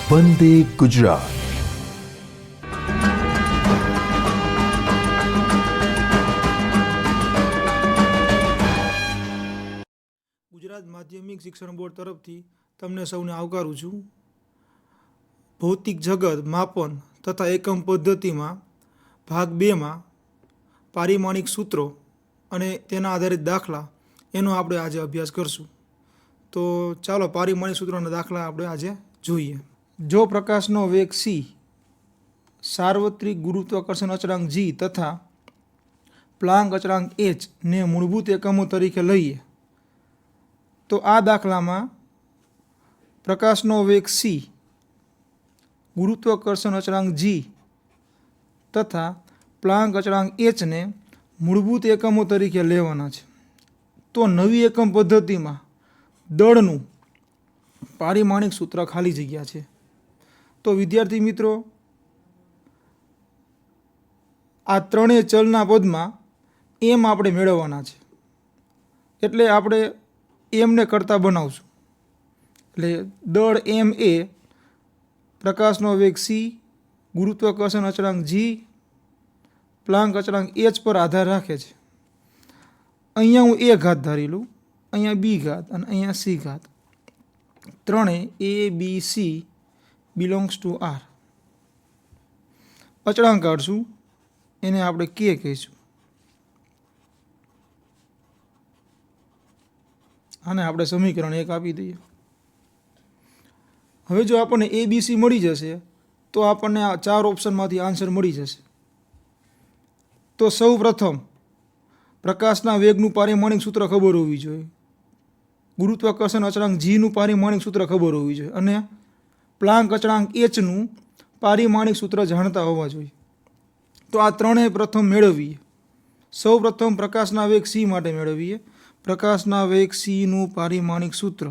વંદે ગુજરાત. ગુજરાત માધ્યમિક શિક્ષણ બોર્ડ તરફથી તમને સૌને આવકારું છું. ભૌતિક જગત માપન તથા એકમ પદ્ધતિમાં ભાગ 2માં પારિમાણિક સૂત્રો અને તેના આધારિત દાખલા એનો આપણે આજે અભ્યાસ કરશું. તો ચાલો પારિમાણિક સૂત્રોના દાખલા આપણે આજે જોઈએ. જો પ્રકાશનો વેગ c, સાર્વત્રિક ગુરુત્વાકર્ષણ અચળાંક g તથા પ્લાન્ક અચળાંક h ને મૂળભૂત એકમો તરીકે લઈએ તો આ દાખલામાં પ્રકાશનો વેગ c, ગુરુત્વાકર્ષણ અચળાંક g તથા પ્લાન્ક અચળાંક h ને મૂળભૂત એકમો તરીકે લેવાના છે. તો નવી એકમ પદ્ધતિમાં દળનું પારિમાણિક સૂત્ર ખાલી જગ્યા છે. તો વિદ્યાર્થી મિત્રો, આ ત્રણેય ચલના પદમાં એમ આપણે મેળવવાના છે, એટલે આપણે એમને કરતા બનાવશું. એટલે દળ એમ એ પ્રકાશનો વેગ c, ગુરુત્વાકર્ષણ અચળાંક g, પ્લાન્ક અચળાંક h પર આધાર રાખે છે. અહીંયા હું a ઘાત ધારી લઉં, અહીંયા b ઘાત અને અહીંયા c ઘાત. ત્રણેય a b c belongs to r. અચળાંક કાઢશું, એને આપણે k કહીશું. આને આપણે સમીકરણ 1 આપી દઈએ. હવે જો આપણને a b c મળી જશે તો આપણને આ 4 ઓપ્શનમાંથી આન્સર મળી જશે. તો સૌ પ્રથમ પ્રકાશના વેગનું પારિમાણિક સૂત્ર ખબર હોવી જોઈએ, ગુરુત્વાકર્ષણ અચળાંક જીનું પારિમાણિક સૂત્ર ખબર હોવી જોઈએ અને પ્લાન્ક અચળાંક એચનું પારિમાણિક સૂત્ર જાણતા હોવા જોઈએ. તો આ ત્રણેય પ્રથમ મેળવીએ. સૌ પ્રથમ પ્રકાશના વેગ c માટે મેળવીએ. પ્રકાશના વેગ cનું પારિમાણિક સૂત્ર,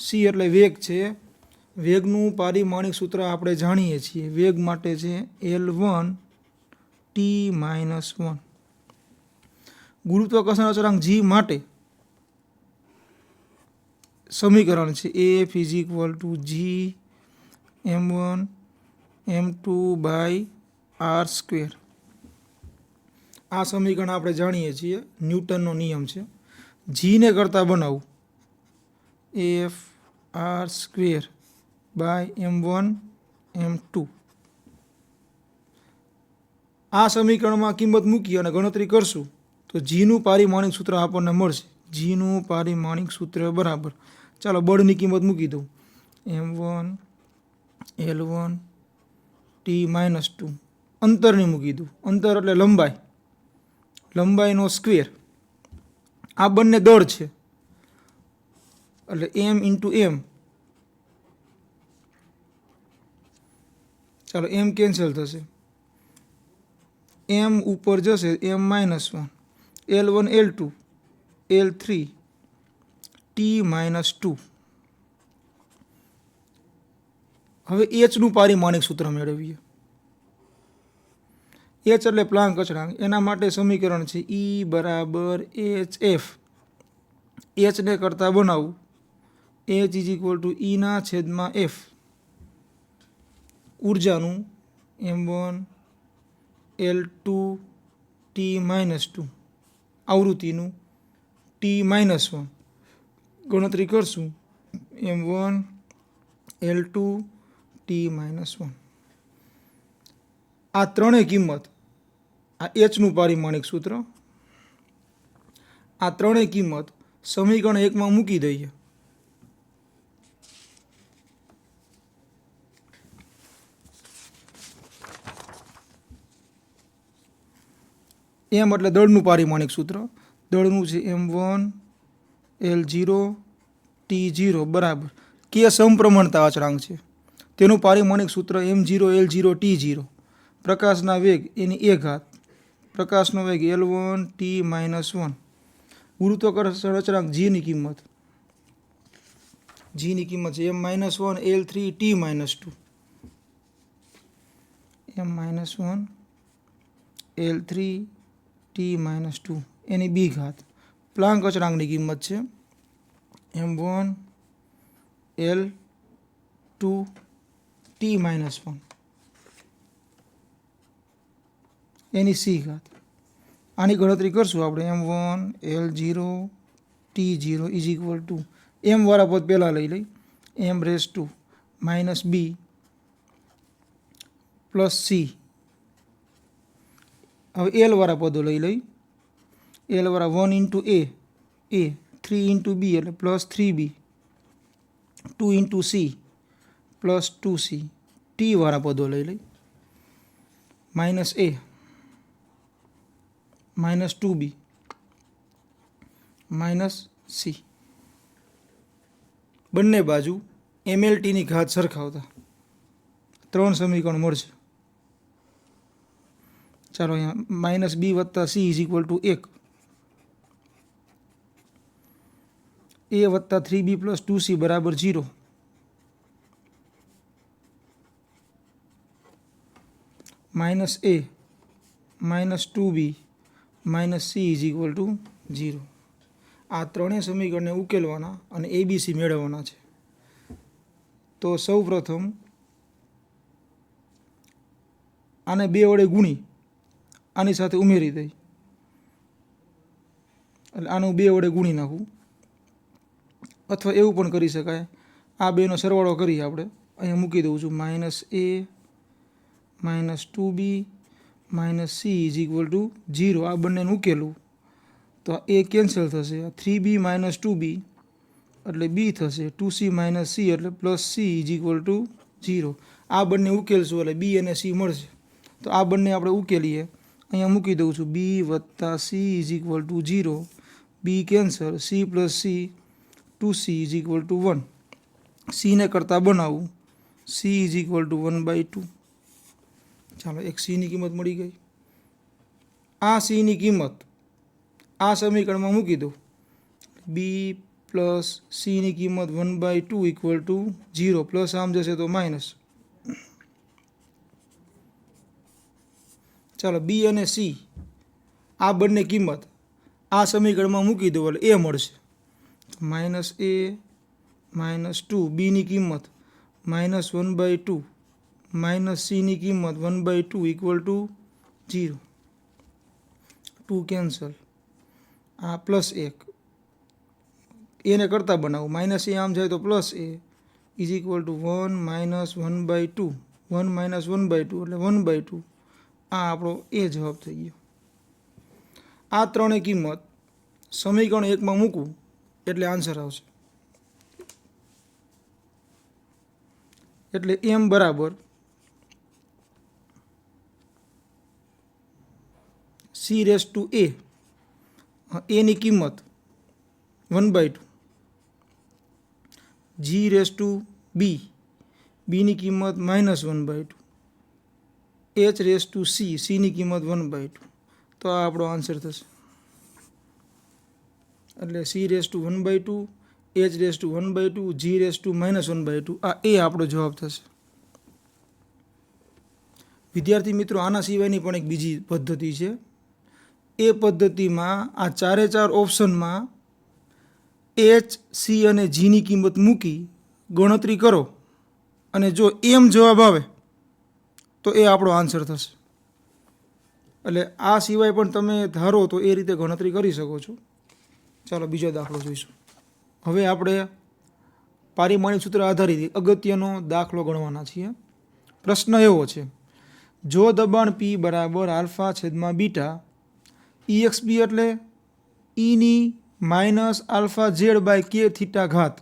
c એટલે વેગ છે, વેગનું પારિમાણિક સૂત્ર આપણે જાણીએ છીએ. વેગ માટે છે L1 t-1. ગુરુત્વાકર્ષણ અચળાંક g માટે સમીકરણ છે F = g m1 m2/r². આ સમીકરણ આપણે જાણીએ છીએ, ન્યૂટનનો નિયમ છે. જીને કરતાં બનાવવું F r²/m1 m2. આ સમીકરણમાં કિંમત મૂકી અને ગણતરી કરશું તો જીનું પારિમાણિક સૂત્ર આપણને મળશે. જીનું પારિમાણિક સૂત્ર બરાબર, ચાલો બળની કિંમત મૂકી દઉં, m1 L1 t-2. અંતરની મૂકી દઉં, અંતર એટલે લંબાઈ, લંબાઈનો સ્ક્વેર. આ બંને દળ છે એટલે m × m. ચાલો m કેન્સલ થશે, m ઉપર જશે m-1, L1 L2 L3 t-2. હવે એચનું પારિમાણિક સૂત્ર મેળવીએ. h એટલે પ્લાન્ક અચળાંક, એના માટે સમીકરણ છે E = hf. h ને કરતાં બનાવવું h = E/f. ઉર્જાનું m1 L2 t-2, આવૃત્તિનું t-1. ગણતરી કરશું m1 L2 t-1. આ ત્રણેય કિંમત, આ એચનું પારિમાણિક સૂત્ર, આ ત્રણેય કિંમત સમીકરણ 1માં મૂકી દઈએ. એમ એટલે દળનું પારિમાણિક સૂત્ર, દળનું છે m1 L0 t0 બરાબર k સમપ્રમાણતા અચળાંક છે, તેનું પારિમાણિક સૂત્ર m0 L0 t0. પ્રકાશના વેગ એની a ઘાત, પ્રકાશનો વેગ L1 t-1. ગુરુત્વાકર્ષણ અચળાંક જીની કિંમત છે m-1 L3 t-2, m-1 L3 t-2 એની b ઘાત. પ્લાન્ક અચળાંકની કિંમત છે m1 L two T minus 1 એની સી ઘાત. આની ગણતરી કરશું આપણે m1 L0 T0 is equal two એમ વાળા પદ પહેલાં લઈ લઈ m raise to minus B plus C. હવે એલ વાળા પદો લઈ લઈ એલ વાળા 1 ઇન્ટુ એ 3 ઇન્ટુ બી એટલે plus 3b 2 into C plus 2c. T વાળા પદો લઈ લઈ માઇનસ એ માઇનસ 2b માઇનસ સી. બંને બાજુ MLTની ઘાત સરખાવતા 3 સમીકરણ મળશે. ચાલો અહીંયા માઇનસ બી વત્તા સી ઇઝ ઇક્વલ ટુ 1 એ વત્તા 3b પ્લસ 2c બરાબર 0. Minus A minus 2b minus C is equal to 0. આ ત્રણેય સમીકરણને ઉકેલવાના અને ABC મેળવવાના છે. તો સૌ પ્રથમ આને 2 વડે ગુણી આની સાથે ઉમેરી દઈ એટલે આનું 2 વડે ગુણી નાખવું, અથવા એવું પણ કરી શકાય આ બેનો સરવાળો કરી આપણે અહીંયા મૂકી દઉં છું minus A minus 2b minus C is equal to 0. આ બંનેને ઉકેલું તો એ કેન્સલ થશે. 3b માઇનસ 2b એટલે બી થશે, 2c માઇનસ સી એટલે plus C is equal to 0. આ બંને ઉકેલશું એટલે બી અને સી મળશે. તો આ બંને આપણે ઉકેલીએ અહીંયા મૂકી દઉં છું બી વત્તા C is equal to 0. B cancel, C plus C 2c is equal to 1. સીને કરતાં બનાવવું સી ઇઝ ઇક્વલ ટુ 1/2. ચાલો એક સીની કિંમત મળી ગઈ. આ સીની કિંમત આ સમીકરણમાં મૂકી દો. બી પ્લસ સીની કિંમત 1/2 ઇક્વલ ટુ 0. પ્લસ આમ જશે તો માઇનસ. ચાલો બી અને સી આ બંને કિંમત આ સમીકરણમાં મૂકી દો એટલે એ મળશે. માઇનસ એ માઇનસ 2 બીની કિંમત માઇનસ 1/2 માઇનસ સીની કિંમત 1/2 ઇક્વલ ટુ 0. 2 કેન્સલ, આ પ્લસ 1 એને કરતાં બનાવું માઇનસ એ આમ જાય તો plus A is equal to 1 minus 1/2 1 minus 1/2 એટલે 1/2. આ આપણો એ જવાબ થઈ ગયો. આ ત્રણેય કિંમત સમીકરણ 1માં મૂકવું એટલે આન્સર આવશે. એટલે એમ બરાબર સી રેસ ટુ એની કિંમત 1/2, જી રેસ ટુ બીની કિંમત માઇનસ 1/2, એચ રેસ ટુ સીની કિંમત 1/2. તો આ આપણો આન્સર થશે. એટલે C raise to 1/2, H raise to 1/2, G raise to minus 1/2 આ એ આપણો જવાબ થશે. વિદ્યાર્થી મિત્રો, આના સિવાયની પણ એક બીજી પદ્ધતિ છે. એ પદ્ધતિમાં આ 4 ઓપ્શનમાં એચ, સી અને જીની કિંમત મૂકી ગણતરી કરો અને જો એમ જવાબ આવે તો એ આપણો આન્સર થશે. એટલે આ સિવાય પણ તમે ધારો તો એ રીતે ગણતરી કરી શકો છો. ચાલો બીજો દાખલો જોઈશું. હવે આપણે પારિમાણિક સૂત્ર આધારિત અગત્યનો દાખલો ગણવાના છીએ. પ્રશ્ન એવો છે, જો દબાણ પી બરાબર આલ્ફા છેદમાં બીટા EXB એટલે ઈની માઇનસ આલ્ફા ઝેડ બાય કે થીટા ઘાત.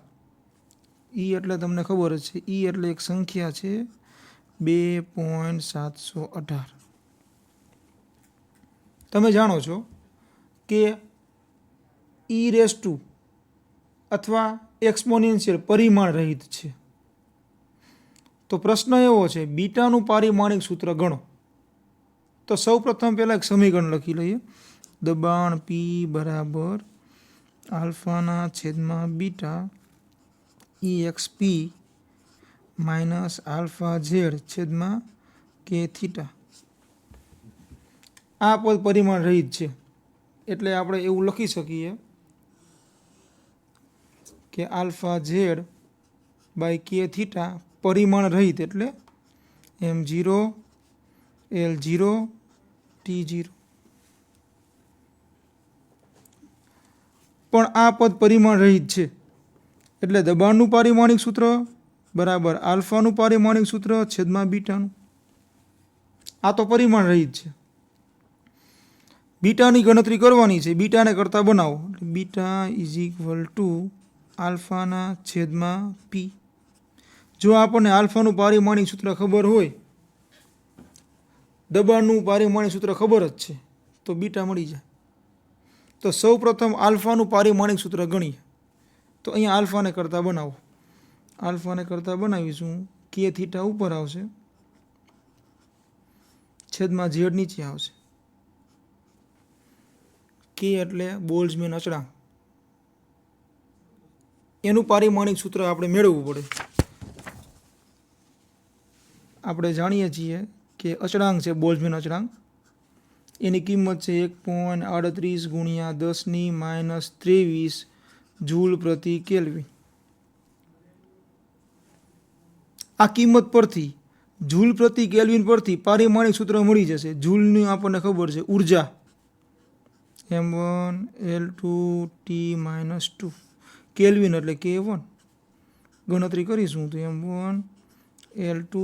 ઈ એટલે તમને ખબર જ છે, ઈ એટલે એક સંખ્યા છે 2.718. તમે જાણો છો કે ઈ રેસ ટુ અથવા એક્સપોનેન્શિયલ પરિમાણ રહિત છે. તો પ્રશ્ન એવો છે બીટાનું પારિમાણિક સૂત્ર ગણો. તો સૌ પ્રથમ પહેલાં એક સમીકરણ લખી લઈએ. દબાણ પી બરાબર આલ્ફાના છેદમાં beta EXP minus alpha Z છેદમાં કે થીટા. આ પદ પરિમાણ રહિત છે એટલે આપણે એવું લખી શકીએ કે આલ્ફા ઝેડ બાય કે થીટા પરિમાણ રહિત એટલે m0 l0 t0. પણ આ પદ પરિમાણ રહિત છે એટલે દબાણનું પારિમાણિક સૂત્ર બરાબર આલ્ફાનું પારિમાણિક સૂત્ર છેદમાં બીટાનું. આ તો પરિમાણ રહિત છે. બીટાની ગણતરી કરવાની છે. બીટાને કરતાં બનાવો. બીટા ઇઝ ઇક્વલ ટુ આલ્ફાના છેદમાં પી. જો આપણને આલ્ફાનું પારિમાણિક સૂત્ર ખબર હોય, દબાણનું પારિમાણિક સૂત્ર ખબર જ છે, તો બીટા મળી જાય. તો સૌ પ્રથમ આલ્ફાનું પારિમાણિક સૂત્ર ગણીએ. તો અહીંયા આલ્ફાને કરતાં બનાવો. આલ્ફાને કરતાં બનાવીશું. કે થીટા ઉપર આવશે, છેદમાં ઝેડ નીચે આવશે. કે એટલે બોલ્ટ્ઝમેન અચળાંક. એનું પારિમાણિક સૂત્ર આપણે મેળવવું પડે. આપણે જાણીએ છીએ કે અચળાંક છે બોલ્ટ્ઝમેન અચળાંક. એની કિંમત છે 1.38 ગુણ્યા 10⁻³ જૂલ પ્રતિ કેલ્વિન. આ કિંમત પરથી જૂલ પ્રતિ કેલ્વિન પરથી પારિમાણિક સૂત્ર મળી જશે. જૂલની આપણને ખબર છે ઉર્જા m1 l2 t-2, કેલ્વિન એટલે k1. ગણતરી કરીશું તો m1 l2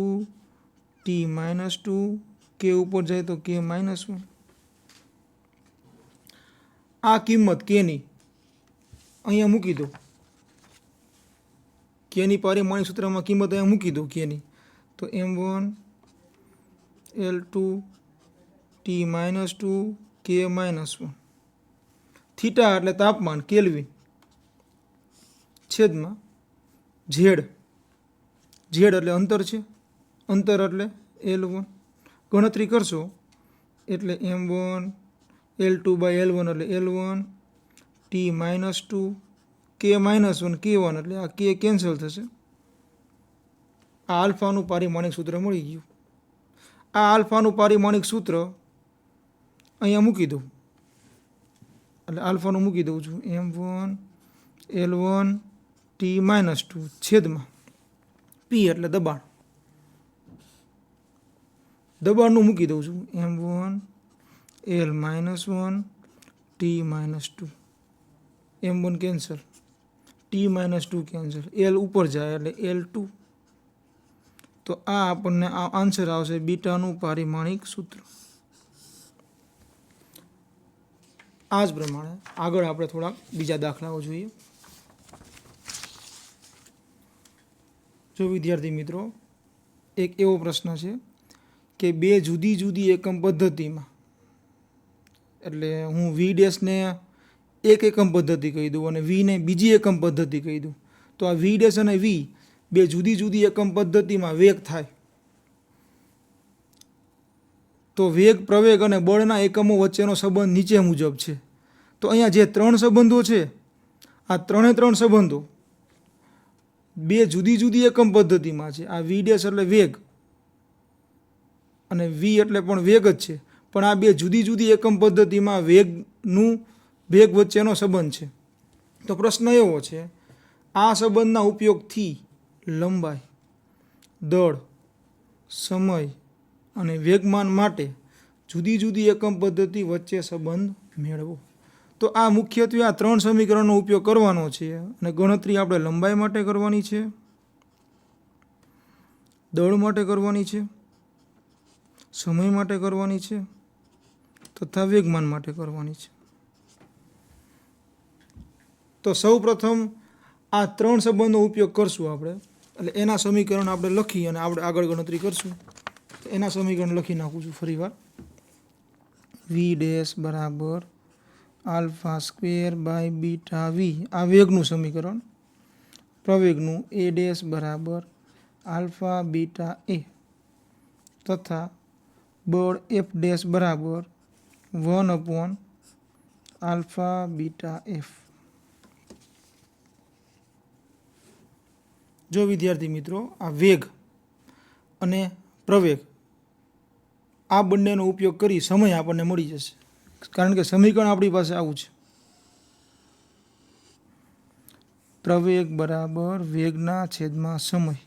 t-2, k ઉપર જાય તો k-1. આ કિંમત કેની અહીંયા મૂકી દો. કેની પારિમાણિક સૂત્રમાં કિંમત અહીંયા મૂકી દો કેની. તો m1 l2 t-2 k-1. Theta એટલે તાપમાન કેલ્વિન છેદમાં ઝેડ. ઝેડ એટલે અંતર છે. અંતર એટલે l1. ગણતરી કરશો એટલે m1 l2/l1 એટલે l1 t-2 k-1 k1 એટલે આ k કેન્સલ થશે. આ આલ્ફાનું પારિમાણિક સૂત્ર મળી ગયું. આ આલ્ફાનું પારિમાણિક સૂત્ર અહીંયા મૂકી દઉં. એટલે આલ્ફાનું મૂકી દઉં છું. m1 l1 t-2 છેદમાં પી એટલે દબાણ. દબાણનું મૂકી દઉં છું. m1 l-1 t-2. m1 cancel, t-2 cancel, l ઉપર જાય એટલે l2. તો આ આપણને આ આન્સર આવશે બીટાનું પારિમાણિક સૂત્ર. આ જ પ્રમાણે આગળ આપણે થોડાક બીજા દાખલાઓ જોઈએ. જો વિદ્યાર્થી મિત્રો, એક એવો પ્રશ્ન છે કે બે જુદી જુદી એકમ પદ્ધતિમાં, એટલે હું v' ને એક એકમ પદ્ધતિ કહી દઉં અને vને બીજી એકમ પદ્ધતિ કહી દઉં. તો આ v' અને v બે જુદી જુદી એકમ પદ્ધતિમાં વેગ થાય. તો વેગ, પ્રવેગ અને બળના એકમો વચ્ચેનો સંબંધ નીચે મુજબ છે. તો અહીંયા જે ત્રણ સંબંધો છે, આ ત્રણ સંબંધો બે જુદી જુદી એકમ પદ્ધતિમાં છે. આ v' એટલે વેગ અને v એટલે પણ વેગ જ છે. પણ આ બે જુદી જુદી એકમ પદ્ધતિમાં વેગ વચ્ચેનો સંબંધ છે. તો પ્રશ્ન એવો છે, આ સંબંધના ઉપયોગથી લંબાઈ, દળ, સમય અને વેગમાન માટે જુદી જુદી એકમ પદ્ધતિ વચ્ચે સંબંધ મેળવો. તો આ મુખ્યત્વે આ ત્રણ સમીકરણનો ઉપયોગ કરવાનો છે અને ગણતરી આપણે લંબાઈ માટે કરવાની છે, દળ માટે કરવાની છે, સમય માટે કરવાની છે તથા વેગમાન માટે કરવાની છે. તો સૌ પ્રથમ આ ત્રણ સંબંધનો ઉપયોગ કરશું આપણે. એટલે એના સમીકરણ આપણે લખી અને આપણે આગળ ગણતરી કરશું. એના સમીકરણ લખી નાખું છું ફરીવાર. v' બરાબર α² β v, આ વેગનું સમીકરણ. પ્રવેગનું a' બરાબર α β a તથા બળ f' બરાબર 1/α β f. જો વિદ્યાર્થી મિત્રો, આ વેગ અને પ્રવેગ આ બંનેનો ઉપયોગ કરી સમય આપણને મળી જશે. કારણ કે સમીકરણ આપણી પાસે આવું છે. પ્રવેગ બરાબર વેગના છેદમાં સમય.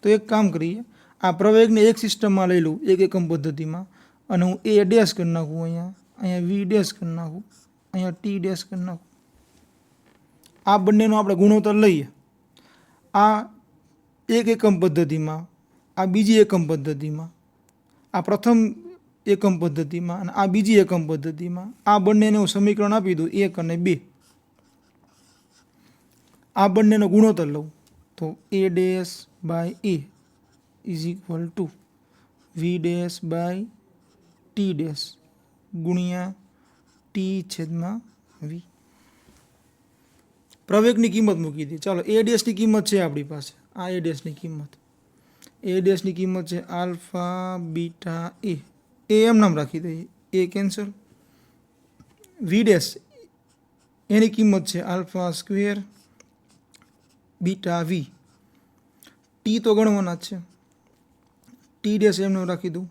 તો એક કામ કરીએ, આ પ્રવેગને એક સિસ્ટમમાં લઈ લઉં, એક એકમ પદ્ધતિમાં, અને હું એ ડેશ કરી નાખું, અહીંયા વી ડેશ કરી નાખું, અહીંયા ટી ડેશ કરી નાખું. આ બંનેનો આપણે ગુણોત્તર લઈએ. આ એક એકમ પદ્ધતિમાં, આ બીજી એકમ પદ્ધતિમાં, આ પ્રથમ એકમ પદ્ધતિમાં અને આ બીજી એકમ પદ્ધતિમાં, આ બંનેને હું સમીકરણ આપી દઉં 1 અને 2. આ બંનેનો ગુણોત્તર લઉં તો a dash by a is equal to V dash by T dash ગુણ્યા ટી છેદમાં વી. પ્રવેગની કિંમત મૂકી દઈએ. ચાલો એ ડેશની કિંમત છે આપણી પાસે, આ એ ડેશની કિંમત, એ ડેશની કિંમત છે આલ્ફા બીટા એ એમ નામ રાખી દઈએ, એ કેન્સલ. વી ડેશ એની કિંમત છે આલ્ફા સ્ક્વેર બીટા વી. ટી તો ગણવાના જ છે, ટી ડેશ એમને રાખી દઉં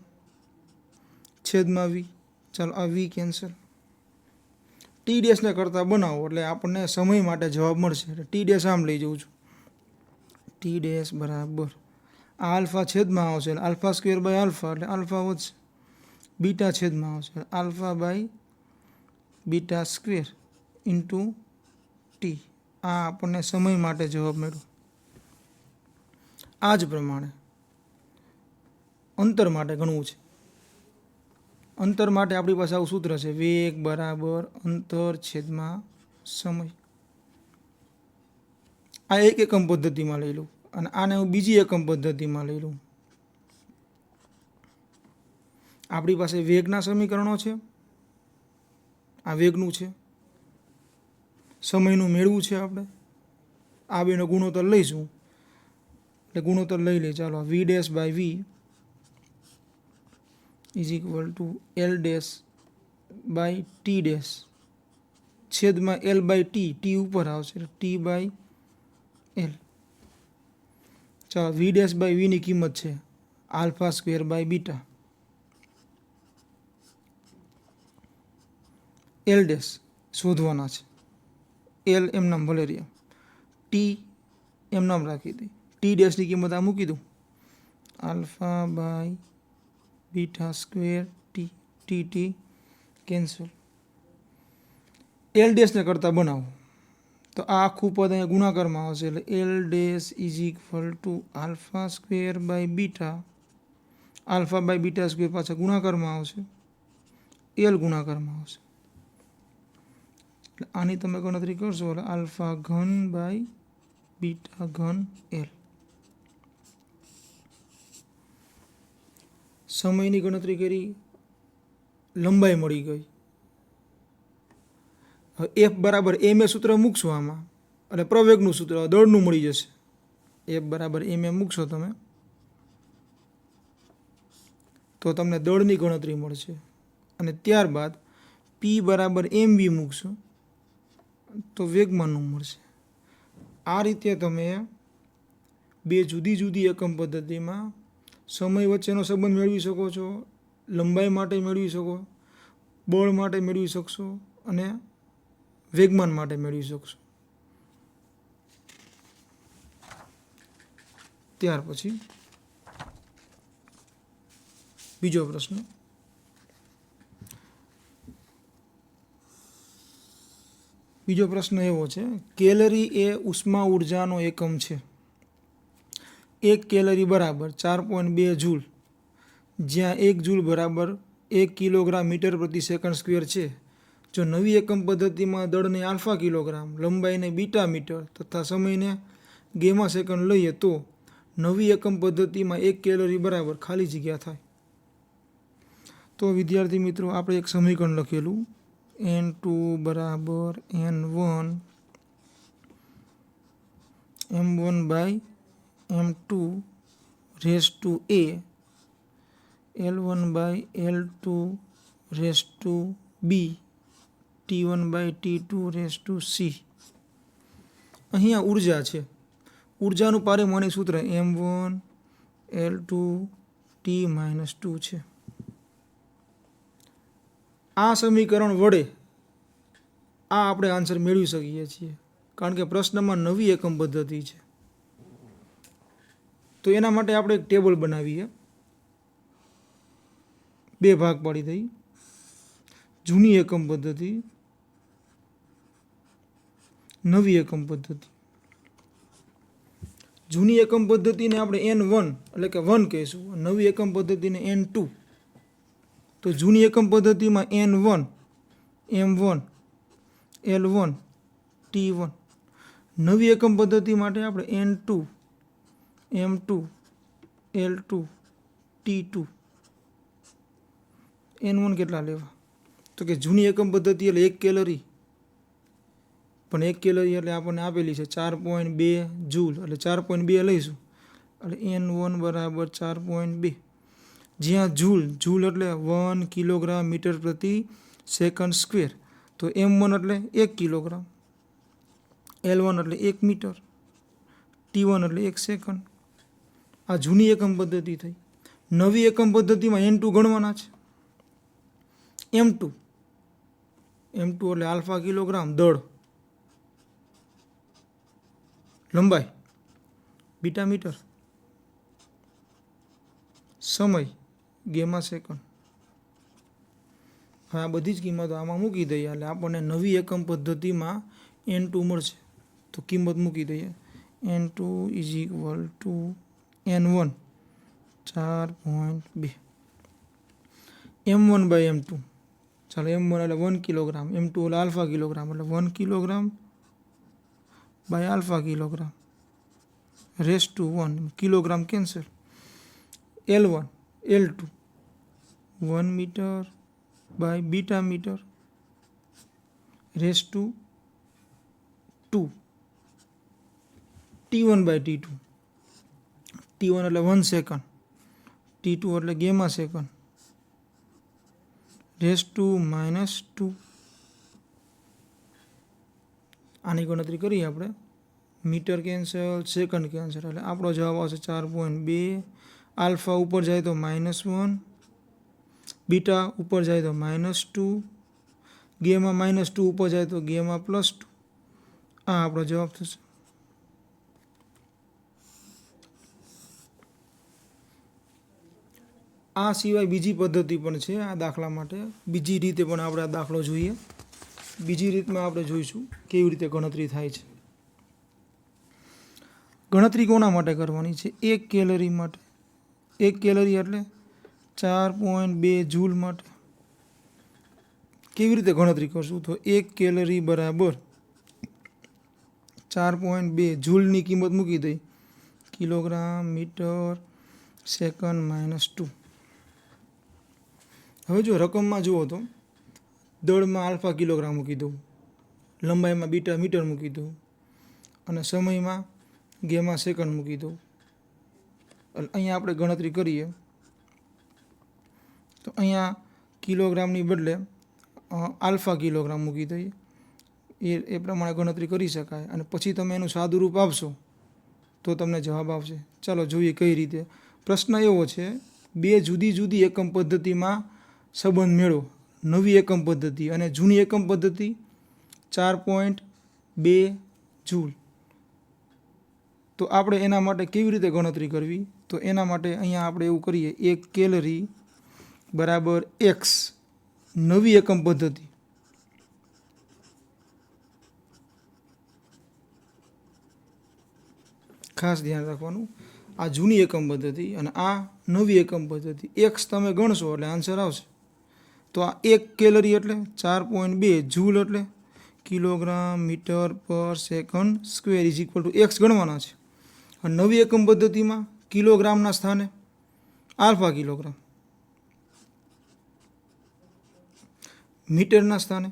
છેદમાં વી. ચાલો આ વી કેન્સલ. ટી ડેશને કરતાં બનાવો એટલે આપણને સમય માટે જવાબ મળશે. એટલે ટી ડેશ આમ લઈ જઉં છું, ટી ડેશ બરાબર આ આલ્ફા છેદમાં આવશે એટલે આલ્ફા સ્ક્વેર બાય આલ્ફા એટલે આલ્ફા વધશે, બીટા છેદમાં આવશે alpha by beta square into T. આ આપણને સમય માટે જવાબ મળ્યો. આ જ પ્રમાણે અંતર માટે ગણવું છે. અંતર માટે આપણી પાસે આવું સૂત્ર છે, વેગ બરાબર અંતર છેદમાં સમય. આ એક એકમ પદ્ધતિમાં લઈ લઉં અને આને હું બીજી એકમ પદ્ધતિમાં લઈ લઉં. આપણી પાસે વેગના સમીકરણો છે, આ વેગનું છે, સમયનું મેળવું છે. આપણે આ બેનો ગુણોત્તર લઈશું એટલે ગુણોત્તર લઈ લઈએ. ચાલો V dash by V is equal to L dash by T dash છેદમાં એલ બાય ટી, ટી ઉપર આવશે ટી બાય એલ. ચાલો વી ડેશ બાય વીની કિંમત છે alpha square by beta. L dash શોધવાના છે, એલ એમ નામ ભલે રહ્યા, ટી એમ નામ રાખી દઈ. ટી ડેશની કિંમત આ મૂકી દઉં alpha by beta square T, T T cancel. L ડેશને કરતાં બનાવો તો આ આખું પદ અહીંયા ગુણાકારમાં આવશે એટલે L dash is equal to alpha square by beta, alpha by beta square પાછા ગુણાકારમાં આવશે, એલ ગુણાકારમાં આવશે. એટલે આની તમે ગણતરી કરશો એટલે આલ્ફા ઘન બાય બીટા ઘન એલ. સમયની ગણતરી કરી, લંબાઈ મળી ગઈ. હવે એફ બરાબર એમ એ સૂત્ર મૂકશો આમાં એટલે પ્રવેગનું સૂત્ર દળનું મળી જશે. એફ બરાબર એમ એ મૂકશો તમે તો તમને દળની ગણતરી મળશે. અને ત્યારબાદ પી બરાબર એમ વી મૂકશો તો વેગમાનનું મળશે. આ રીતે તમે બે જુદી જુદી એકમ પદ્ધતિમાં સમય વચ્ચેનો સંબંધ મેળવી શકો છો, લંબાઈ માટે મેળવી શકો, બળ માટે મેળવી શકશો અને વેગમાન માટે મેળવી શકશો. ત્યાર પછી બીજો પ્રશ્ન, બીજો પ્રશ્ન એવો છે, કેલરી એ ઉષ્મા ઉર્જાનો એકમ છે. 1 કેલરી બરાબર 4.2 જૂલ, જ્યાં 1 જૂલ બરાબર 1 કિલોગ્રામ મીટર પ્રતિ સેકન્ડ સ્ક્વેર છે. જો નવી એકમ પદ્ધતિમાં દળને આલ્ફા કિલોગ્રામ, લંબાઈને બીટા મીટર તથા સમયને ગેમા સેકન્ડ લઈએ તો નવી એકમ પદ્ધતિમાં 1 કેલરી બરાબર ખાલી જગ્યા થાય. તો વિદ્યાર્થી મિત્રો આપણે એક સમીકરણ લખેલું N2 બરાબર N1 M1 by M2 raise to A L1 by L2 raise to B T1 by T2 raise to C. અહીંયા ઉર્જા છે, ઉર્જાનું પારિમાણિક સૂત્ર M1 L2 T-2 છે. આ સમીકરણ વડે આ આપણે આન્સર મેળવી શકીએ છીએ કારણ કે પ્રશ્નમાં નવી એકમ પદ્ધતિ છે. તો તો એના માટે આપણે એક ટેબલ બનાવીએ, બે ભાગ પાડી દઈ, જૂની એકમ પદ્ધતિ, નવી એકમ પદ્ધતિ. જૂની એકમ પદ્ધતિને આપણે N1 એટલે કે 1 કહીશું, નવી એકમ પદ્ધતિને N2. તો જૂની એકમ પદ્ધતિમાં N1, M1, L1, T1. નવી એકમ પદ્ધતિ માટે આપણે N2, M2, L2, T2. N1 કેટલા લેવા? તો કે જૂની એકમ પદ્ધતિ એટલે 1 કેલરી, પણ 1 કેલરી એટલે આપણને આપેલી છે 4.2 જૂલ, એટલે 4.2 લઈશું, એટલે N1 બરાબર 4.2. જ્યાં જૂલ એટલે 1 કિલોગ્રામ મીટર પ્રતિ સેકન્ડ સ્ક્વેર, તો M1 એટલે 1 કિલોગ્રામ, L1 એટલે 1 મીટર, T1 એટલે 1 સેકન્ડ. આ જૂની એકમ પદ્ધતિ થઈ. નવી એકમ પદ્ધતિમાં N2 ગણવાના છે. M2 એટલે આલ્ફા કિલોગ્રામ દળ, લંબાઈ બીટા મીટર, સમય ગેમા સેકન્ડ. હવે આ બધી જ કિંમતો આમાં મૂકી દઈએ એટલે આપણને નવી એકમ પદ્ધતિમાં N2 મળશે. તો કિંમત મૂકી દઈએ, N2 is equal two N1 4.2, M1 by M2. ચાલો, M1 એટલે 1 કિલોગ્રામ, M2 એટલે આલ્ફા કિલોગ્રામ, એટલે 1 kilogram by alpha kilogram raise to 1, kilogram cancel. L1, L2 1 metre by beta metre raise to 2, T1 by T2. T1 એટલે 1 second, T2 એટલે gamma second race to -2. આની ગણતરી કરીએ આપણે, metre cancel, second cancel, એટલે આપણો જવાબ આવશે 4.2. આલ્ફા ઉપર જાય તો -1, બીટા ઉપર જાય તો -2, ગેમા -2 ઉપર જાય તો ગેમા +2. આ આપણો જવાબ થશે. આ સિવાય બીજી પદ્ધતિ પણ છે આ દાખલા માટે, બીજી રીતે પણ આપણે આ દાખલો જોઈએ. બીજી રીતમાં આપણે જોઈશું કેવી રીતે ગણતરી થાય છે. ગણતરી કોના માટે કરવાની છે? 1 કેલરી માટે. 1 કેલરી એટલે 4.2 જૂલ માટે. કેવી રીતે ગણતરી કરશું? તો 1 કેલરી બરાબર 4.2 જૂલની કિંમત મૂકી દઈ, કિલોગ્રામ મીટર સેકન્ડ -2. હવે જો રકમમાં જુઓ તો દળમાં આલ્ફા કિલોગ્રામ મૂકી દઉં, લંબાઈમાં બીટા મીટર મૂકી દઉં, અને સમયમાં ગેમા સેકન્ડ મૂકી દઉં. અહીંયા આપણે ગણતરી કરીએ તો અહીંયા કિલોગ્રામની બદલે આલ્ફા કિલોગ્રામ મૂકી દઈએ, એ પ્રમાણે ગણતરી કરી શકાય. અને પછી તમે એનું સાદું રૂપ આપશો તો તમને જવાબ આવશે. ચાલો જોઈએ કઈ રીતે. પ્રશ્ન એવો છે, 2 જુદી જુદી એકમ પદ્ધતિમાં સંબંધ મેળવો. નવી એકમ પદ્ધતિ અને જૂની એકમ પદ્ધતિ 4.2 જૂલ. તો આપણે એના માટે કેવી રીતે ગણતરી કરવી? તો એના માટે અહીંયા આપણે એવું કરીએ, 1 કેલરી બરાબર X નવી એકમ પદ્ધતિ, ખાસ ધ્યાન રાખવાનું, આ જૂની એકમ પદ્ધતિ અને આ નવી એકમ પદ્ધતિ. X તમે ગણશો એટલે આન્સર આવશે. તો આ 1 કેલરી એટલે 4.2 જૂલ એટલે કિલોગ્રામ મીટર પર second square is equal two X ગણવાના છે. અને નવી એકમ પદ્ધતિમાં કિલોગ્રામના સ્થાને આલ્ફા કિલોગ્રામ, મીટરના સ્થાને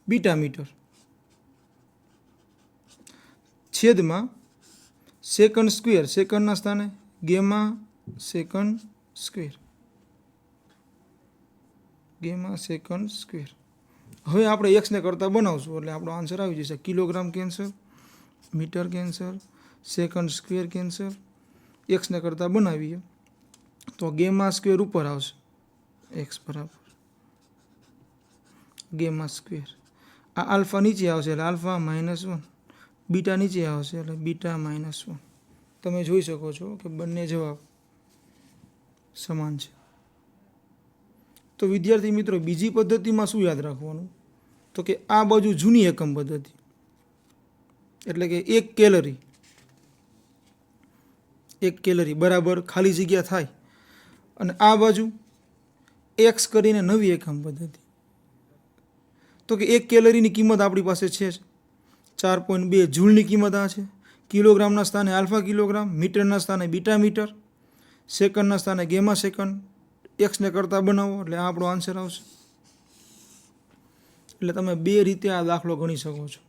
બીટા મીટર, છેદમાં સેકન્ડ સ્ક્વેર, સેકન્ડના સ્થાને gamma second square, gamma second square. હવે આપણે એક્સને કરતાં બનાવશું એટલે આપણો આન્સર આવી જશે. Kilogram cancel, metre cancel, second square cancel. એક્સને કરતાં બનાવીએ તો ગેમા સ્ક્વેર ઉપર આવશે, એક્સ બરાબર ગેમા સ્ક્વેર. આ આલ્ફા નીચે આવશે એટલે આલ્ફા -1, બીટા નીચે આવશે એટલે બીટા -1. તમે જોઈ શકો છો કે બંને જવાબ સમાન છે. તો વિદ્યાર્થી મિત્રો, બીજી પદ્ધતિમાં શું યાદ રાખવાનું? તો કે આ બાજુ જૂની એકમ પદ્ધતિ, એટલે કે 1 કેલરી બરાબર ખાલી જગ્યા થાય, અને આ બાજુ એક્સ કરીને નવી એકમ પદ્ધતિ. તો કે 1 કેલરીની કિંમત આપણી પાસે છે 4.2 જૂલની કિંમત આ છે. કિલોગ્રામના સ્થાને આલ્ફા કિલોગ્રામ, મીટરના સ્થાને બીટા મીટર, સેકન્ડના સ્થાને ગેમા સેકન્ડ. એક્સને કરતાં બનાવો એટલે આ આપણો આન્સર આવશે. એટલે તમે 2 રીતે આ દાખલો ગણી શકો છો.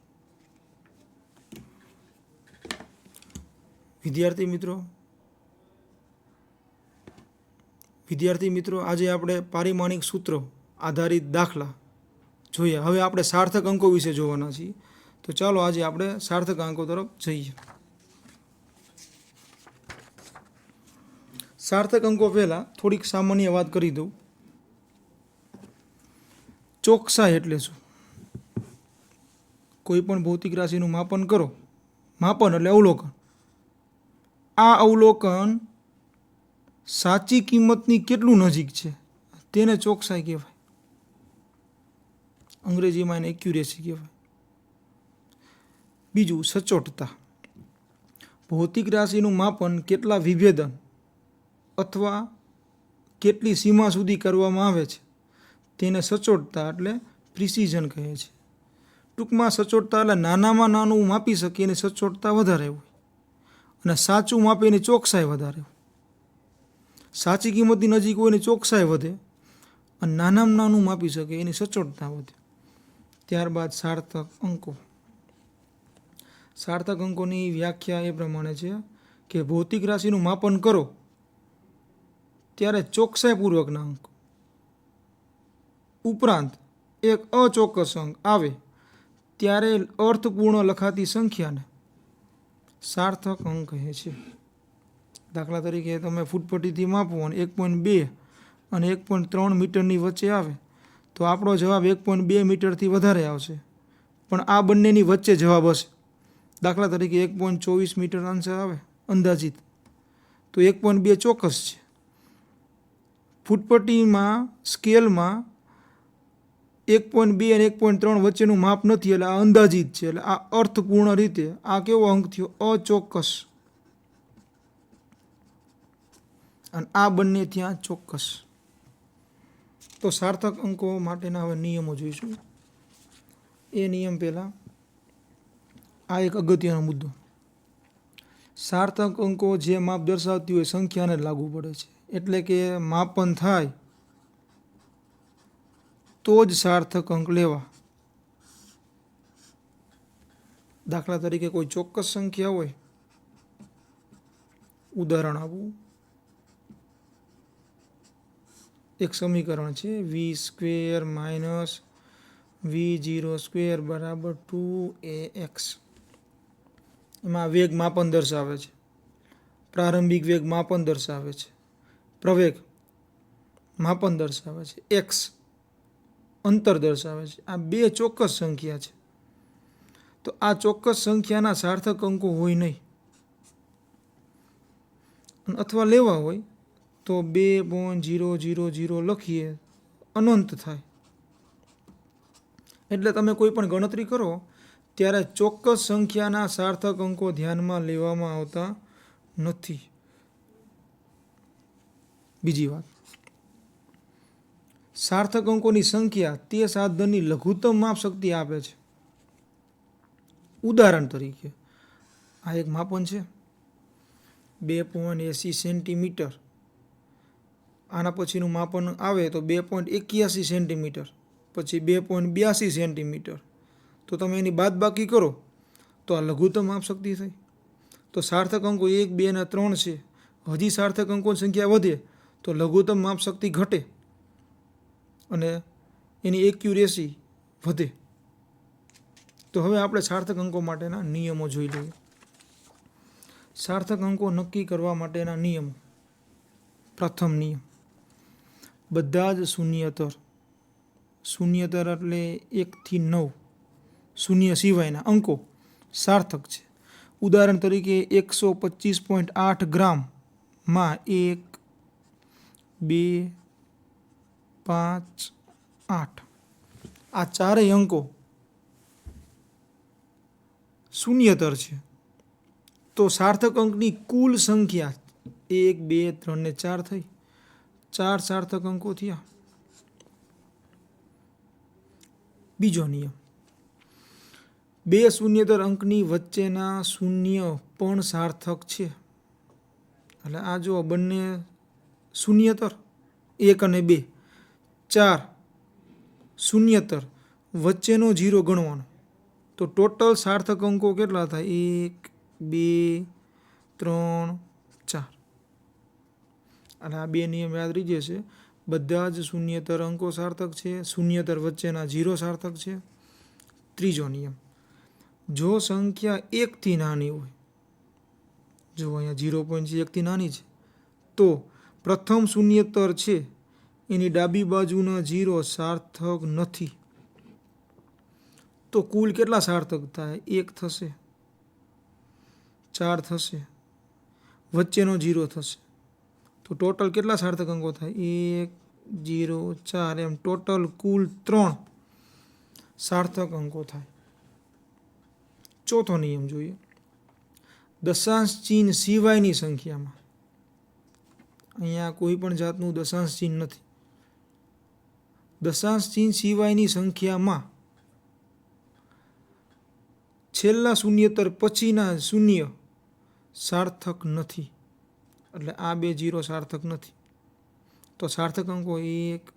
વિદ્યાર્થી મિત્રો, આજે આપણે પારિમાણિક સૂત્રો આધારિત દાખલા જોઈએ. હવે આપણે સાર્થક અંકો વિશે જોવાના છીએ. તો ચાલો આજે આપણે સાર્થક અંકો તરફ જઈએ. સાર્થક અંકો પહેલાં થોડીક સામાન્ય વાત કરી દઉં. ચોકસાઈ એટલે શું? કોઈ પણ ભૌતિક રાશિનું માપન કરો. માપન એટલે અવલોકન. આ અવલોકન સાચી કિંમતની કેટલું નજીક છે તેને ચોકસાઈ કહેવાય. અંગ્રેજીમાં એને એક્યુરેસી કહેવાય. બીજું સચોટતા. ભૌતિક રાશિનું માપન કેટલા વિભેદન અથવા કેટલી સીમા સુધી કરવામાં આવે છે તેને સચોટતા એટલે પ્રિસિઝન કહે છે. ટૂંકમાં સચોટતા એટલે નાનામાં નાનું માપી શકીએ એની સચોટતા વધારે હોય, અને સાચું માપે એની ચોકસાઈ વધારે હોય. સાચી કિંમતની નજીક હોય એની ચોકસાઈ વધે, અને નાનામાં નાનું માપી શકે એની સચોટતા વધે. ત્યારબાદ સાર્થક અંકો. સાર્થક અંકોની વ્યાખ્યા એ પ્રમાણે છે કે ભૌતિક રાશિનું માપન કરો ત્યારે ચોકસાઈપૂર્વકના અંક ઉપરાંત એક અચોક્કસ અંક આવે ત્યારે અર્થપૂર્ણ લખાતી સંખ્યાને સાર્થક અંક કહે છે. દાખલા તરીકે તમે ફૂટપટ્ટીથી માપો અને 1.2 અને 1.3 મીટરની વચ્ચે આવે તો આપણો જવાબ 1.2 મીટરથી વધારે આવશે, પણ આ બંનેની વચ્ચે જવાબ હશે. દાખલા તરીકે 1.24 મીટર આન્સર આવે અંદાજિત, તો 1.2 ચોક્કસ છે. ફૂટપટ્ટીમાં સ્કેલમાં 1.2 અને 1.3 વચ્ચેનું માપ નથી, એટલે આ અંદાજિત છે. એટલે આ અર્થપૂર્ણ રીતે આ કેવો અંક થયો? અચોક્કસ. અને આ બંને ત્યાં ચોક્કસ. તો સાર્થક અંકો માટેના હવે નિયમો જોઈશું. એ નિયમ પહેલાં આ એક અગત્યનો મુદ્દો. સાર્થક અંકો જે માપ દર્શાવતી હોય સંખ્યાને લાગુ પડે છે. એટલે કે માપન થાય તો જ સાર્થક અંક લેવા. દાખલા તરીકે કોઈ ચોક્કસ સંખ્યા હોય, ઉદાહરણ આપું. એક સમીકરણ છે v² - v0² બરાબર 2ax. એમાં વેગ માપન દર્શાવે છે, પ્રારંભિક વેગ માપન દર્શાવે છે, પ્રવેગ માપન દર્શાવે છે, એક્સ અંતર દર્શાવે છે. આ 2 ચોક્કસ સંખ્યા છે. તો આ ચોક્કસ સંખ્યાના સાર્થક અંકો હોય નહીં, અથવા લેવા હોય તો 2.000 લખીએ અનંત થાય. એટલે તમે કોઈ પણ ગણતરી કરો ત્યારે ચોક્કસ સંખ્યાના સાર્થક અંકો ધ્યાનમાં લેવામાં આવતા નથી. બીજી વાત, સાર્થક અંકોની સંખ્યા તે સાધનની લઘુત્તમ માપ શક્તિ આપે છે. ઉદાહરણ તરીકે આ એક માપન છે 2.80 સેન્ટીમીટર. આના પછીનું માપન આવે તો 2.81 સેન્ટીમીટર, પછી 2.82 સેન્ટીમીટર. તો તમે એની બાદબાકી કરો તો આ લઘુત્તમ માપ શક્તિ થઈ. તો સાર્થક અંકો 1, 2 અને 3 છે. હજી સાર્થક અંકોની સંખ્યા વધે તો લઘુત્તમ માપ શક્તિ ઘટે અને એની એક્યુરેસી વધે. તો હવે આપણે સાર્થક અંકો માટેના નિયમો જોઈ લઈએ. સાર્થક અંકો નક્કી કરવા માટેના નિયમો. પ્રથમ નિયમ, બધા જ શૂન્યતર એટલે 1 થી 9 શૂન્ય સિવાયના અંકો સાર્થક છે. ઉદાહરણ તરીકે 125.8 ગ્રામમાં 1, 2, 5, 8 આ ચારેય અંકો શૂન્યતર છે. તો સાર્થક અંકની કુલ સંખ્યા 1, 2, 3 ને 4 થઈ. 4 સાર્થક અંકો થયા. બીજો નિયમ, બે શૂન્યતર અંકની વચ્ચેના શૂન્ય પણ સાર્થક છે. એટલે આ જો બંને શૂન્યતર 1 અને 2, 4 શૂન્યતર વચ્ચેનો 0 ગણવાનો. તો ટોટલ સાર્થક અંકો કેટલા થાય? 1, 2, 3, 4. અને આ બે નિયમ યાદ રહી જશે. બધા જ શૂન્યતર અંકો સાર્થક છે. શૂન્યતર વચ્ચેના 0 સાર્થક છે. ત્રીજો નિયમ, જો સંખ્યા 1થી નાની હોય, જો અહીંયા 0.1થી નાની છે, તો પ્રથમ શૂન્યતર છે એની ડાબી બાજુના 0 સાર્થક નથી. તો કુલ કેટલા સાર્થક થાય? 1 થશે, 4 થશે, વચ્ચેનો 0 થશે. તો ટોટલ કેટલા સાર્થક અંકો થાય? 1, 0, 4 એમ ટોટલ કુલ 3 સાર્થક અંકો થાય. ચોથો નિયમ જોઈએ, દશાંશ ચિહ્ન સિવાયની સંખ્યામાં, અહીંયા કોઈ પણ જાતનું દશાંશ ચિહ્ન નથી. દશાંશ ચિહ્ન સિવાયની સંખ્યામાં છેલ્લા શૂન્યતર પછીના શૂન્ય સાર્થક નથી. એટલે આ બે 0 સાર્થક નથી. તો સાર્થક અંકો 1,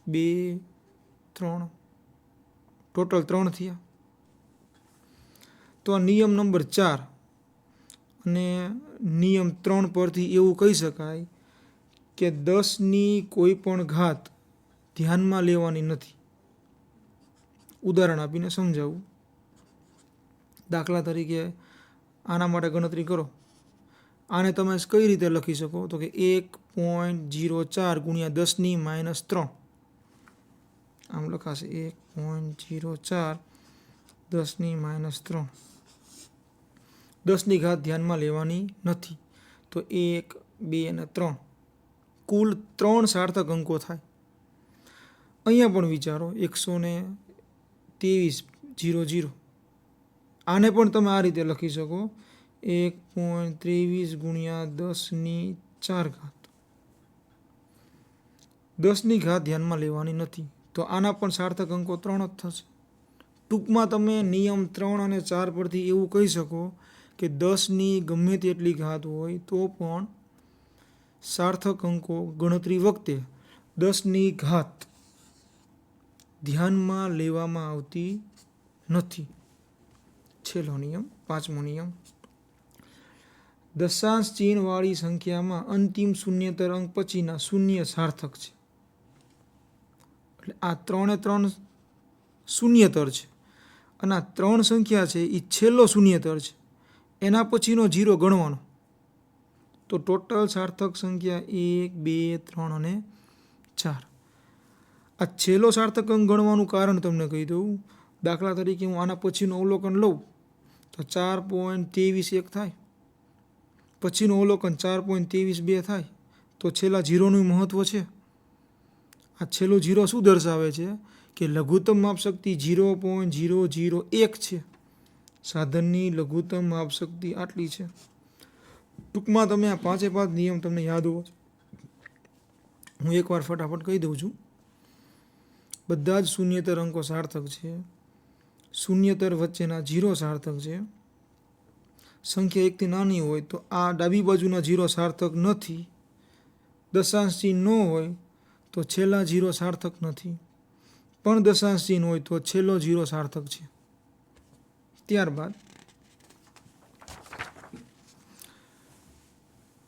2, 3 ટોટલ 3 થયા. તો આ નિયમ નંબર 4 અને નિયમ 3 પરથી એવું કહી શકાય કે 10ની કોઈ પણ ઘાત ધ્યાનમાં લેવાની નથી. ઉદાહરણ આપીને સમજાવું. દાખલા તરીકે આના માટે ગણતરી કરો. આને તમે કઈ રીતે લખી શકો? તો કે 1.04 ગુણ્યા 10ની -3 આમ લખાશે. 1.04 10ની -3. 10ની ઘાત ધ્યાનમાં લેવાની નથી. તો 1, 2 અને 3 કુલ 3 સાર્થક અંકો થાય. અહીંયા પણ વિચારો 123.00. આને પણ તમે આ રીતે લખી શકો 1.23 ગુણ્યા 10ની 4 ઘાત. 10ની ઘાત ધ્યાનમાં લેવાની નથી. તો આના પણ સાર્થક અંકો 3 જ થશે. ટૂંકમાં તમે નિયમ 3 અને 4 પરથી એવું કહી શકો કે 10ની ગમે તેટલી ઘાત હોય તો પણ સાર્થક અંકો ગણતરી વખતે 10ની ઘાત ધ્યાનમાં લેવામાં આવતી નથી. છેલ્લો નિયમ, પાંચમો નિયમ, દશાંશ ચિહ્નવાળી સંખ્યામાં અંતિમ શૂન્યતર અંક પછીના શૂન્ય સાર્થક છે. એટલે આ 3 શૂન્યતર છે અને આ 3 સંખ્યા છે એ છેલ્લો શૂન્યતર છે. એના પછીનો 0 ગણવાનો. તો ટોટલ સાર્થક સંખ્યા 1, 2, 3 અને 4. આ છેલ્લો સાર્થક અંક ગણવાનું કારણ તમને કહી દઉં. દાખલા તરીકે હું આના પછીનું અવલોકન લઉં તો 4.23 1 થાય. પછીનું અવલોકન 4.23 2 થાય. તો છેલ્લા 0નું મહત્ત્વ છે. આ છેલ્લો 0 શું દર્શાવે છે? કે લઘુત્તમ માપશક્તિ 0.001 છે. સાધનની લઘુત્તમ માપશક્તિ આટલી છે. ટૂંકમાં તમે આ 5 નિયમ તમને યાદ હોવો છે. હું એકવાર ફટાફટ કહી દઉં છું. બધા જ શૂન્યતર અંકો સાર્થક છે. શૂન્યતર વચ્ચેના 0 સાર્થક છે. સંખ્યા 1થી નાની હોય તો આ ડાબી બાજુના 0 સાર્થક નથી. દશાંશ ચિહ્ન ન હોય તો છેલ્લા 0 સાર્થક નથી. પણ દશાંશ ચિહ્ન હોય તો છેલ્લો 0 સાર્થક છે. ત્યારબાદ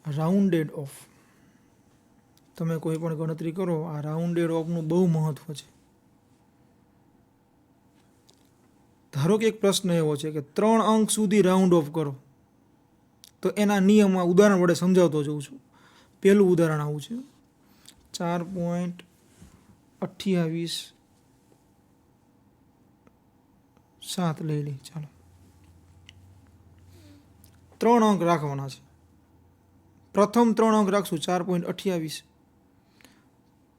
રાઉન્ડેડ ઓફ. તમે કોઈ પણ ગણતરી કરો, આ રાઉન્ડેડ ઓફનું બહુ મહત્ત્વ છે. ધારો કે એક પ્રશ્ન એવો છે કે 3 અંક સુધી રાઉન્ડ ઓફ કરો. તો એના નિયમમાં ઉદાહરણ વડે સમજાવતો જઉં છું. પહેલું ઉદાહરણ આવું છે 4.28 7 લઈ લઈ. ચાલો 3 અંક રાખવાના છે. પ્રથમ 3 અંક રાખશું 4.28.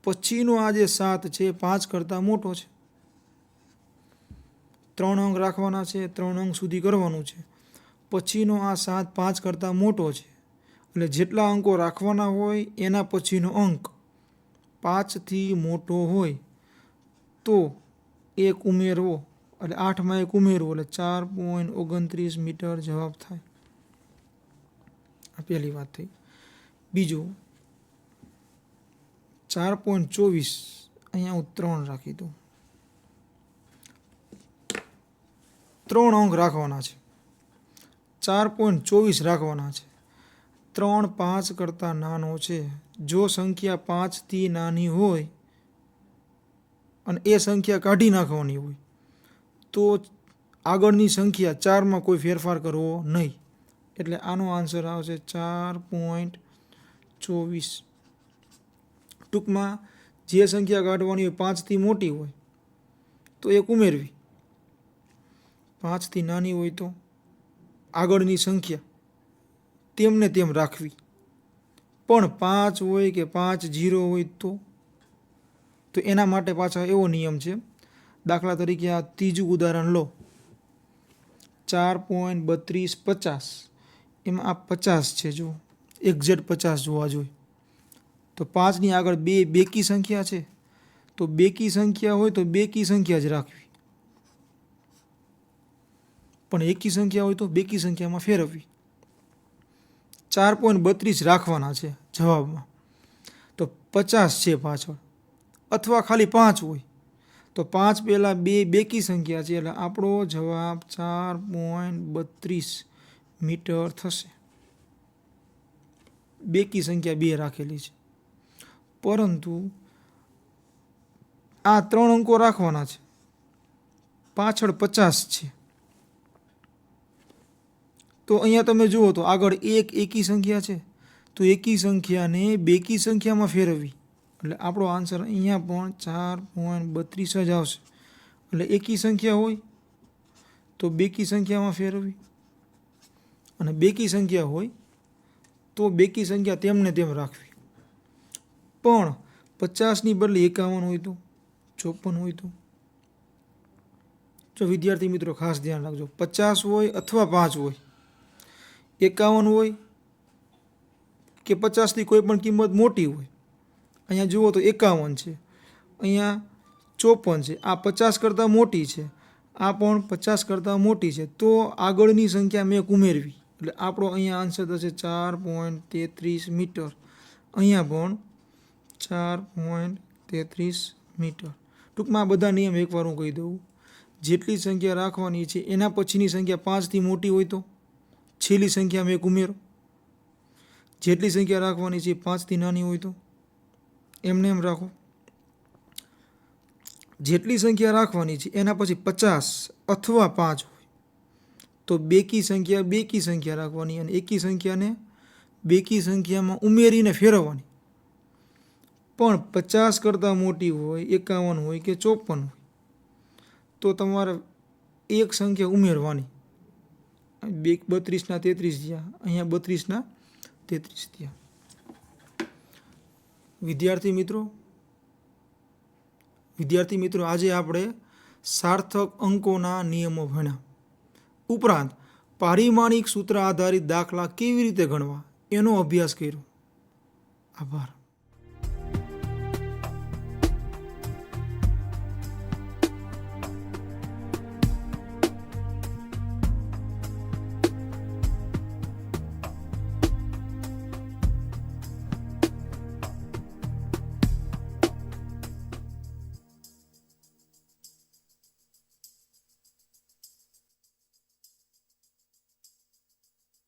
પછીનો આ જે 7 છે 5 કરતાં મોટો છે. 3 અંક રાખવાના છે, 3 અંક સુધી કરવાનું છે. પછીનો આ 7 5 કરતાં મોટો છે, એટલે જેટલા અંકો રાખવાના હોય એના પછીનો અંક 5થી મોટો હોય તો 1 ઉમેરવો, એટલે 8માં 1 ઉમેરવો, એટલે 4.29 મીટર જવાબ થાય. આ પહેલી વાત થઈ. બીજું 4.24, અહીંયા હું 3 રાખી દઉં. 3 અંક રાખવાના છે, 4.24 રાખવાના છે. 3 5 કરતાં નાનો છે. જો સંખ્યા 5થી નાની હોય અને એ સંખ્યા કાઢી નાખવાની હોય તો આગળની સંખ્યા 4માં કોઈ ફેરફાર કરવો નહીં. એટલે આનો આન્સર આવશે 4.24. ટૂંકમાં જે સંખ્યા કાઢવાની હોય 5થી મોટી હોય તો 1 ઉમેરવી, 5થી નાની હોય તો આગળની સંખ્યા તેમને તેમ રાખવી. પણ 5 હોય કે 5 0 હોય તો એના માટે પાછા એવો નિયમ છે. દાખલા તરીકે આ ત્રીજું ઉદાહરણ લો, 4.3250, એમાં આ 50 છે. જો એક્ઝેક્ટ 50 જોવા જોઈએ તો 5ની આગળ 2 બેકી સંખ્યા છે, તો બેકી સંખ્યા હોય તો બેકી સંખ્યા જ રાખવી, પણ એકી સંખ્યા હોય તો બેકી સંખ્યામાં ફેરવવી. 4.32 રાખવાના છે જવાબમાં, તો 50 છે પાછળ, અથવા ખાલી 5 હોય તો 5 પહેલાં 2 બેકી સંખ્યા છે, એટલે આપણો જવાબ 4.32 મીટર થશે. બેકી સંખ્યા 2 રાખેલી છે, પરંતુ આ 3 અંકો રાખવાના છે, પાછળ 50 છે. તો અહીંયા તમે જુઓ તો આગળ એક એકી સંખ્યા છે, તો એકી સંખ્યાને બેકી સંખ્યામાં ફેરવવી, એટલે આપણો આન્સર અહીંયા પણ 4.32 જ આવશે. એટલે એકી સંખ્યા હોય તો બેકી સંખ્યામાં ફેરવવી, અને બેકી સંખ્યા હોય તો બેકી સંખ્યા તેમને તેમ રાખવી. પણ 50ની બદલે 51 હોય તો, 54 હોય તો. જો વિદ્યાર્થી મિત્રો ખાસ ધ્યાન રાખજો, 50 હોય અથવા 5 હોય, 51 હોય કે 50થી કોઈ પણ કિંમત મોટી હોય. અહીંયા જુઓ તો 51 છે, અહીંયા 54 છે, આ 50 કરતાં મોટી છે, આ પણ 50 કરતાં મોટી છે, તો આગળની સંખ્યા મેં ઉમેરવી, એટલે આપણો અહીંયા આન્સર થશે 4.33 મીટર. અહીંયા પણ 4.33 મીટર. ટૂંકમાં આ બધા નિયમ એકવાર હું કહી દઉં. જેટલી સંખ્યા રાખવાની છે એના પછીની સંખ્યા 5થી મોટી હોય તો છેલ્લી સંખ્યામાં 1 ઉમેરો. જેટલી સંખ્યા રાખવાની છે 5થી નાની હોય તો એમને એમ રાખો. જેટલી સંખ્યા રાખવાની છે એના પછી 50 અથવા 5 હોય તો બેકી સંખ્યા રાખવાની, અને એકી સંખ્યાને બેકી સંખ્યામાં ઉમેરીને ફેરવવાની. પણ 50 કરતાં મોટી હોય, 51 હોય કે 54 હોય તો તમારે એક સંખ્યા ઉમેરવાની. 32ના 33 થયા, અહીંયા 32ના 33 થયા. વિદ્યાર્થી મિત્રો આજે આપણે સાર્થક અંકોના નિયમો ભણ્યા. ઉપરાંત પારિમાણિક સૂત્ર આધારિત દાખલા કેવી રીતે ગણવા એનો અભ્યાસ કર્યો. આભાર.